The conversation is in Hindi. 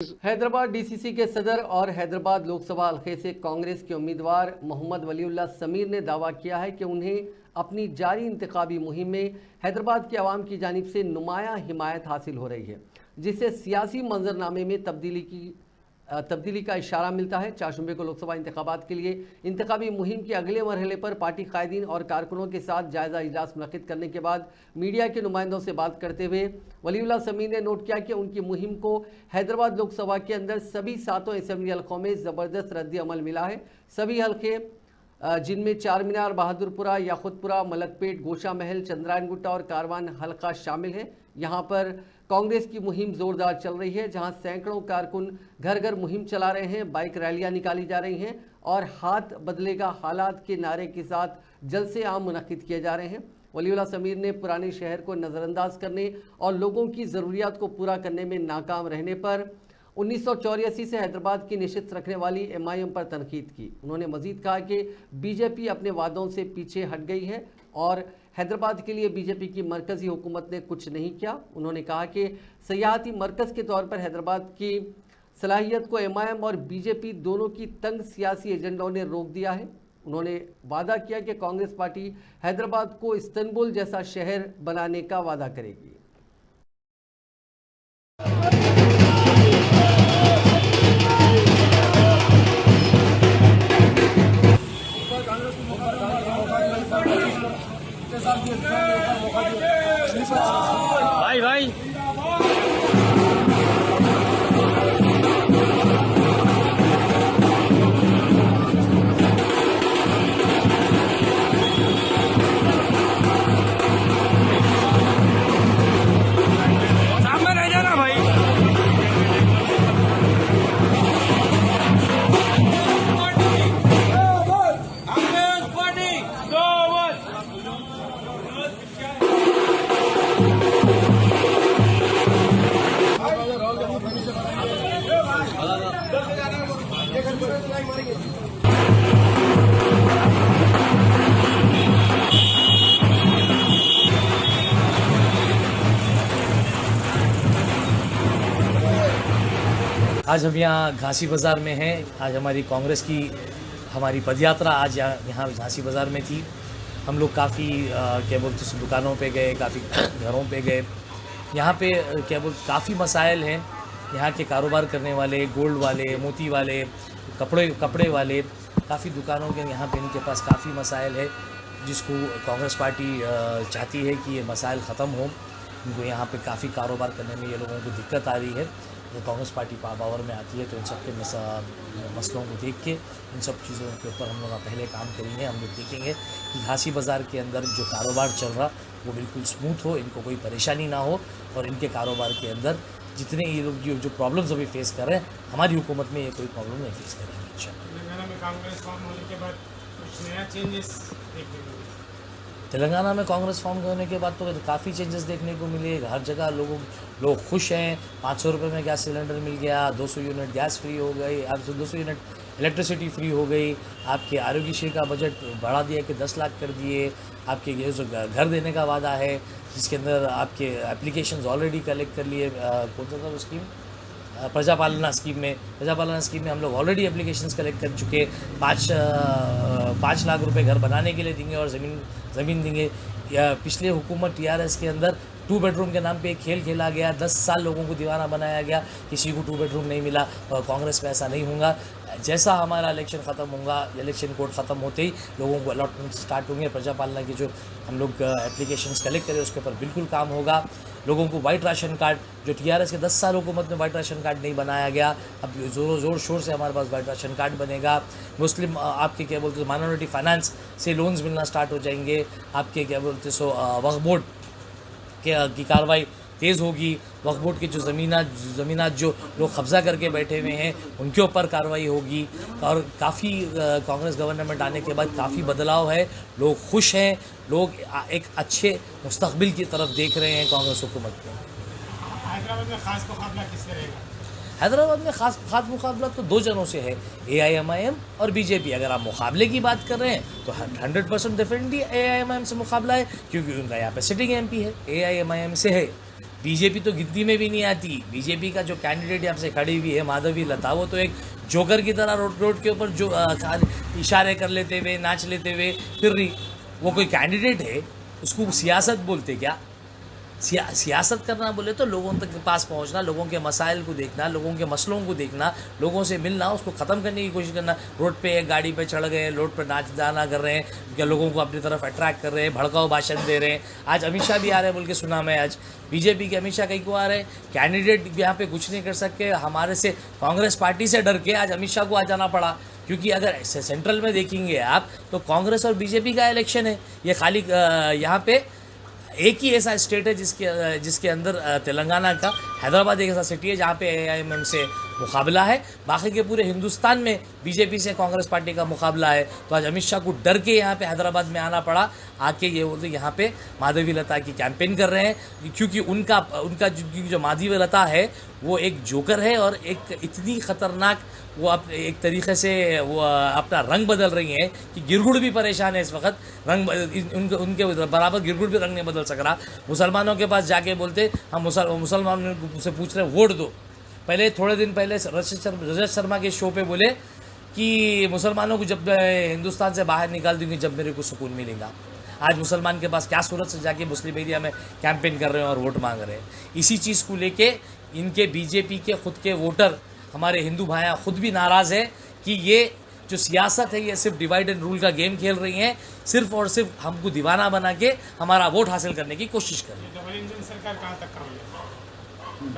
हैदराबाद डीसीसी के सदर और हैदराबाद लोकसभा हल्के से कांग्रेस के उम्मीदवार मोहम्मद वलीउल्लाह समीर ने दावा किया है कि उन्हें अपनी जारी इंतखाबी मुहिम में हैदराबाद की आवाम की जानिब से नुमायां हिमायत हासिल हो रही है, जिससे सियासी मंजरनामे में तब्दीली का इशारा मिलता है। 4 शुबे को लोकसभा इंतखाबात के लिए इंतखाबी मुहिम के अगले मरहले पर पार्टी कायदीन और कारकुनों के साथ जायजा इजलास मुनक्किद करने के बाद मीडिया के नुमाइंदों से बात करते हुए वलीउल्लाह समीर ने नोट किया कि उनकी मुहिम को हैदराबाद लोकसभा के अंदर सभी 7 असेंबली हल्कों में ज़बरदस्त रद्द अमल मिला है। सभी हल्के जिनमें चार मीनार, बहादुरपुरा, याकुतपुरा, मलकपेट, गोशा महल, चंद्रायन गुट्टा और कारवान हल्का शामिल है। यहाँ पर कांग्रेस की मुहिम जोरदार चल रही है, जहां सैकड़ों कारकुन घर घर मुहिम चला रहे हैं, बाइक रैलियां निकाली जा रही हैं और हाथ बदलेगा हालात के नारे के साथ जलसे आम मुनक्किद किए जा रहे हैं। वलीउल्लाह समीर ने पुराने शहर को नज़रअंदाज करने और लोगों की ज़रूरियात को पूरा करने में नाकाम रहने पर 1984 से हैदराबाद की निशित रखने वाली MIM पर तनकीद की। उन्होंने मजीद कहा कि बीजेपी अपने वादों से पीछे हट गई है और हैदराबाद के लिए बीजेपी की मरकज़ी हुकूमत ने कुछ नहीं किया। उन्होंने कहा कि सयाहती मरकज़ के तौर पर हैदराबाद की सलाहियत को MIM और बीजेपी दोनों की तंग सियासी एजेंडों ने रोक दिया है। उन्होंने वादा किया कि कांग्रेस पार्टी हैदराबाद को इस्तांबुल जैसा शहर बनाने का वादा करेगी। भाई सामने रह जाना भाई। आज हम यहाँ घासी बाज़ार में हैं। आज हमारी कांग्रेस की पदयात्रा आज यहाँ घासी बाज़ार में थी। हम लोग काफ़ी क्या बोलते दुकानों पे गए, काफ़ी घरों पे गए। यहाँ पे क्या बोलते काफ़ी मसाइल हैं। यहाँ के कारोबार करने वाले, गोल्ड वाले, मोती वाले, कपड़े वाले, काफ़ी दुकानों के यहाँ पे इनके पास काफ़ी मसाइल है, जिसको कांग्रेस पार्टी चाहती है कि ये मसाइल ख़त्म हो। इनको यहाँ पे काफ़ी कारोबार करने में ये लोगों को दिक्कत आ रही है। तो कांग्रेस पार्टी पावर में आती है तो इन सब के मसलों को देख के इन सब चीज़ों के ऊपर हम लोग पहले काम करेंगे। हम लोग देखेंगे कि घासी बाज़ार के अंदर जो कारोबार चल रहा वो बिल्कुल स्मूथ हो, इनको कोई परेशानी ना हो और इनके कारोबार के अंदर जितने ये लोग जो प्रॉब्लम्स अभी फेस कर रहे हैं, हमारी हुकूमत में ये कोई प्रॉब्लम नहीं फेस करेंगे इंशाल्लाह। तेलंगाना में कांग्रेस फॉर्म होने के बाद कुछ नया चेंजेस देखने को मिले। तेलंगाना में कांग्रेस फॉर्म होने के बाद तो काफ़ी चेंजेस देखने को मिले। हर जगह लोग खुश हैं। 500 रुपये में गैस सिलेंडर मिल गया, 200 यूनिट गैस फ्री हो गई, अब 200 यूनिट इलेक्ट्रिसिटी फ्री हो गई। आपके आरोग्यश्री का बजट बढ़ा दिया कि 10 लाख कर दिए। आपके ये जो घर देने का वादा है, जिसके अंदर आपके एप्लीकेशंस ऑलरेडी कलेक्ट कर लिए। कौन सा था वो स्कीम? प्रजापालना स्कीम में हम लोग ऑलरेडी एप्लीकेशंस कलेक्ट कर चुके। 5 लाख रुपए घर बनाने के लिए देंगे और ज़मीन देंगे। या पिछले हुकूमत TRS के अंदर 2 बेडरूम के नाम पे एक खेल खेला गया, 10 साल लोगों को दीवाना बनाया गया, किसी को 2 बेडरूम नहीं मिला। और कांग्रेस में ऐसा नहीं होगा। जैसा हमारा इलेक्शन ख़त्म होगा, इलेक्शन कोड ख़त्म होते ही लोगों को अलॉटमेंट स्टार्ट होंगे। प्रजापालना की जो हम लोग एप्लीकेशंस कलेक्ट करें उसके ऊपर बिल्कुल काम होगा। लोगों को वाइट राशन कार्ड, जो TRS के 10 साल हुकूमत में वाइट राशन कार्ड नहीं बनाया गया, अब ज़ोर शोर से हमारे पास वाइट राशन कार्ड बनेगा। मुस्लिम आपके क्या बोलते माइनॉरिटी फाइनेंस से लोन्स मिलना स्टार्ट हो जाएंगे। आपके क्या बोलते वक्फ बोर्ड की कार्रवाई तेज़ होगी। वक्फ बोर्ड की जो ज़मीनात जो लोग कब्ज़ा करके बैठे हुए हैं उनके ऊपर कार्रवाई होगी। और काफ़ी कांग्रेस गवर्नमेंट आने के बाद काफ़ी बदलाव है। लोग खुश हैं, लोग एक अच्छे मुस्तकबिल की तरफ देख रहे हैं कांग्रेस हुकूमत को। हैदराबाद में खास मुकाबला किससे रहेगा? हैदराबाद में खास मुकाबला तो 2 जनों से है, AIMIM और BJP। अगर आप मुकाबले की बात कर रहे हैं तो 100% डेफिनेटली AIMIM से मुकाबला है, क्योंकि उनका यहाँ पे सिटिंग MP है। AIMIM से है बीजेपी तो गिनती में भी नहीं आती। बीजेपी का जो कैंडिडेट यहाँ से खड़ी हुई है माधवी लता, वो तो एक जोकर की तरह रोड के ऊपर जो इशारे कर लेते हुए, नाच लेते हुए फिर रही। वो कोई कैंडिडेट है? उसको सियासत बोलते क्या? सियासत करना बोले तो लोगों तक के पास पहुंचना, लोगों के मसाइल को देखना, लोगों के मसलों को देखना, लोगों से मिलना, उसको ख़त्म करने की कोशिश करना। रोड पे गाड़ी पे चढ़ गए, रोड पर नाच गाना कर रहे हैं, क्या लोगों को अपनी तरफ अट्रैक्ट कर रहे हैं, भड़काऊ भाषण दे रहे हैं। आज अमित शाह भी आ रहे हैं बोल के सुना मैं। आज बीजेपी के अमित शाह कहीं को आ रहे हैं, कैंडिडेट यहाँ पे कुछ नहीं कर सकते। हमारे से कांग्रेस पार्टी से डर के आज अमित शाह को आ जाना पड़ा, क्योंकि अगर सेंट्रल में देखेंगे आप तो कांग्रेस और बीजेपी का इलेक्शन है। ये खाली यहाँ पे एक ही ऐसा स्टेट है जिसके अंदर तेलंगाना का हैदराबाद एक ऐसा सिटी है जहाँ पे AIMM से मुकाबला है। बाकी के पूरे हिंदुस्तान में बीजेपी से कांग्रेस पार्टी का मुकाबला है। तो आज अमित शाह को डर के यहाँ पे हैदराबाद में आना पड़ा। आके ये बोलते यहाँ पे माधवी लता की कैंपेन कर रहे हैं, क्योंकि उनका जो माधवी लता है वो एक जोकर है और एक इतनी ख़तरनाक, वो एक तरीक़े से वो अपना रंग बदल रही हैं कि गिरगुड़ भी परेशान है इस वक्त। उनके बराबर गिरगुड़ भी रंग नहीं बदल सक रहा। मुसलमानों के पास जाके बोलते हम मुसलमानों से पूछ रहे वोट दो। पहले थोड़े दिन पहले रजत शर्मा के शो पे बोले कि मुसलमानों को जब हिंदुस्तान से बाहर निकाल दूंगी जब मेरे को सुकून मिलेगा। आज मुसलमान के पास क्या सूरत से जाके मुस्लिम एरिया में कैंपेन कर रहे हैं और वोट मांग रहे हैं। इसी चीज़ को लेके इनके बीजेपी के खुद के वोटर, हमारे हिंदू भाइयाँ खुद भी नाराज़ है कि ये जो सियासत है ये सिर्फ डिवाइड एंड रूल का गेम खेल रही हैं, सिर्फ और सिर्फ हमको दीवाना बना के हमारा वोट हासिल करने की कोशिश कर रही है। डबल इंजन सरकार कहाँ तक काम है?